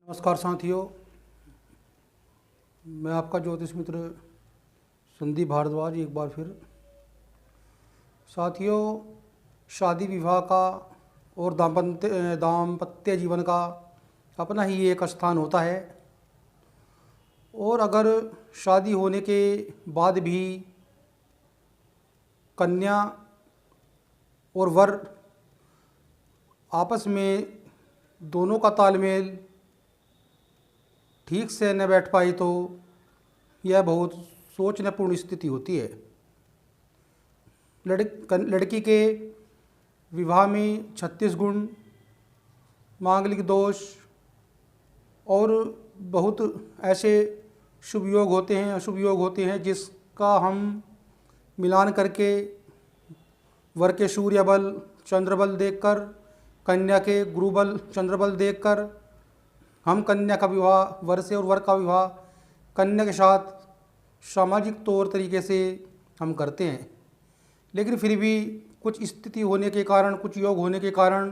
नमस्कार साथियों, मैं आपका ज्योतिष मित्र संदीप भारद्वाज एक बार फिर। साथियों, शादी विवाह का और दाम्पत्य जीवन का अपना ही एक स्थान होता है। और अगर शादी होने के बाद भी कन्या और वर आपस में दोनों का तालमेल ठीक से न बैठ पाई तो यह बहुत सोचनीयपूर्ण स्थिति होती है। लड़की के विवाह में 36 गुण, मांगलिक दोष और बहुत ऐसे शुभ योग होते हैं, अशुभ योग होते हैं, जिसका हम मिलान करके वर के सूर्य बल, चंद्र बल देखकर, कन्या के गुरु बल, चंद्र बल देखकर हम कन्या का विवाह वर से और वर का विवाह कन्या के साथ सामाजिक तौर तरीके से हम करते हैं। लेकिन फिर भी कुछ स्थिति होने के कारण, कुछ योग होने के कारण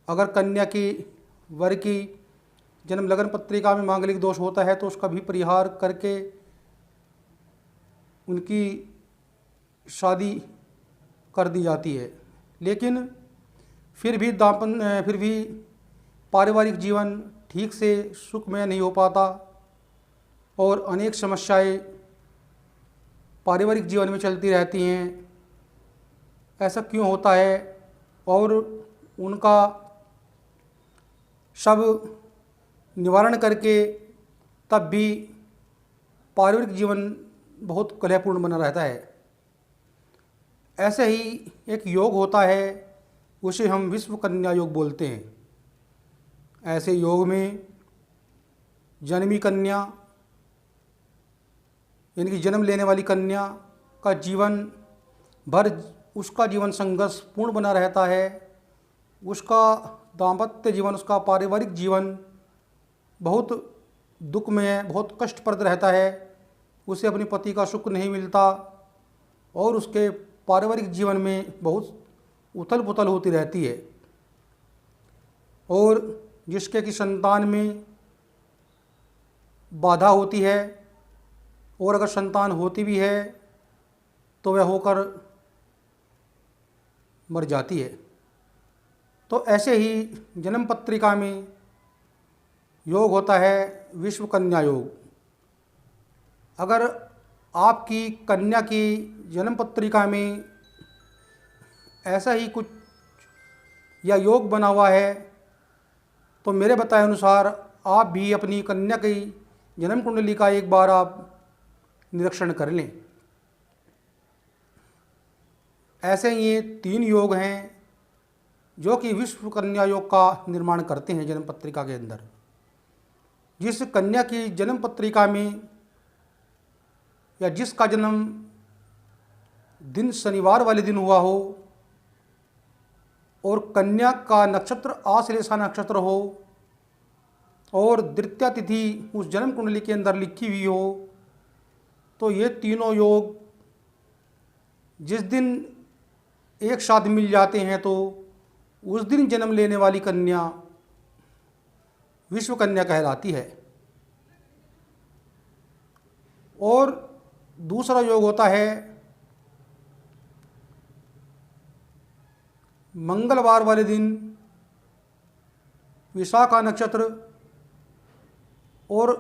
अगर कन्या की वर की जन्म लगन पत्रिका में मांगलिक दोष होता है तो उसका भी परिहार करके उनकी शादी कर दी जाती है। लेकिन फिर भी पारिवारिक जीवन ठीक से सुखमय नहीं हो पाता और अनेक समस्याएं पारिवारिक जीवन में चलती रहती हैं। ऐसा क्यों होता है और उनका सब निवारण करके तब भी पारिवारिक जीवन बहुत कलहपूर्ण बना रहता है। ऐसे ही एक योग होता है, उसे हम विश्व कन्या योग बोलते हैं। ऐसे योग में जन्मी कन्या यानी कि जन्म लेने वाली कन्या का जीवन भर उसका जीवन संघर्षपूर्ण बना रहता है। उसका दाम्पत्य जीवन, उसका पारिवारिक जीवन बहुत दुखमय, बहुत कष्टप्रद रहता है। उसे अपने पति का सुख नहीं मिलता और उसके पारिवारिक जीवन में बहुत उथल पुथल होती रहती है। और जिसके कि संतान में बाधा होती है और अगर संतान होती भी है तो वह होकर मर जाती है। तो ऐसे ही जन्म पत्रिका में योग होता है विश्व कन्या योग। अगर आपकी कन्या की जन्म पत्रिका में ऐसा ही कुछ या योग बना हुआ है तो मेरे बताए अनुसार आप भी अपनी कन्या की जन्म कुंडली का एक बार आप निरीक्षण कर लें। ऐसे ये 3 योग हैं जो कि विश्व कन्या योग का निर्माण करते हैं जन्म पत्रिका के अंदर। जिस कन्या की जन्म पत्रिका में या जिसका जन्म दिन शनिवार वाले दिन हुआ हो और कन्या का नक्षत्र आश्लेषा नक्षत्र हो और द्वितीया तिथि उस जन्म कुंडली के अंदर लिखी हुई हो, तो ये तीनों योग जिस दिन एक साथ मिल जाते हैं तो उस दिन जन्म लेने वाली कन्या विश्व कन्या कहलाती है। और दूसरा योग होता है मंगलवार वाले दिन विशाखा नक्षत्र और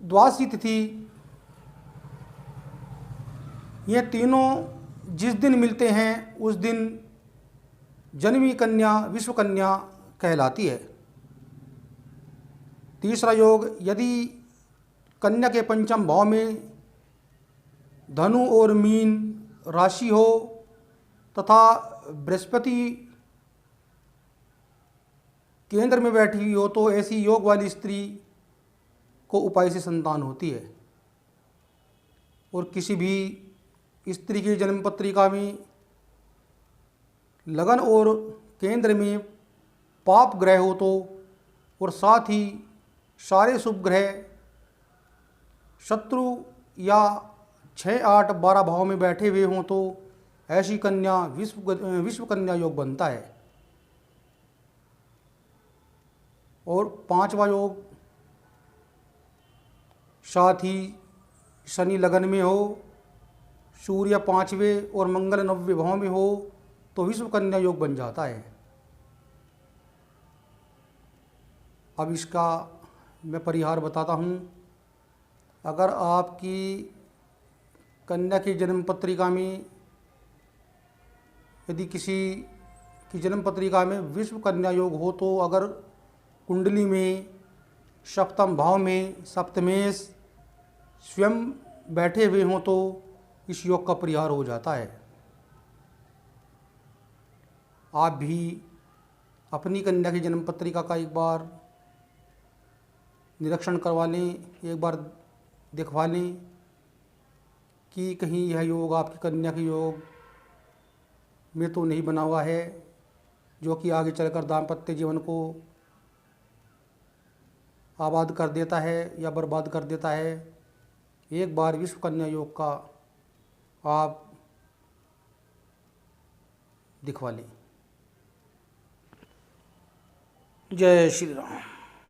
द्वादशी तिथि, ये तीनों जिस दिन मिलते हैं उस दिन जन्मी कन्या विश्व कन्या कहलाती है। तीसरा योग, यदि कन्या के पंचम भाव में धनु और मीन राशि हो तथा बृहस्पति केंद्र में बैठी हुई हो तो ऐसी योग वाली स्त्री को उपाय से संतान होती है। और किसी भी स्त्री की जन्म पत्रिका में लगन और केंद्र में पाप ग्रह हो तो और साथ ही सारे शुभ ग्रह शत्रु या 6, 8, 12 भाव में बैठे हुए हों तो ऐसी कन्या विश्व कन्या योग बनता है। और 5वां योग साथ ही शनि लगन में हो, सूर्य 5वें और मंगल 9वें भाव में हो तो विश्व कन्या योग बन जाता है। अब इसका मैं परिहार बताता हूँ। अगर आपकी कन्या की जन्म पत्रिका में, यदि किसी की जन्म पत्रिका में विश्व कन्या योग हो तो अगर कुंडली में सप्तम भाव में सप्तमेश स्वयं बैठे हुए हों तो इस योग का परिहार हो जाता है। आप भी अपनी कन्या की जन्म पत्रिका का एक बार निरीक्षण करवा लें, एक बार दिखवा लें कि कहीं यह योग आपकी कन्या के योग में तो नहीं बना हुआ है, जो कि आगे चलकर दाम्पत्य जीवन को आबाद कर देता है या बर्बाद कर देता है। एक बार विश्व कन्या योग का आप दिखवा लें। जय श्री राम।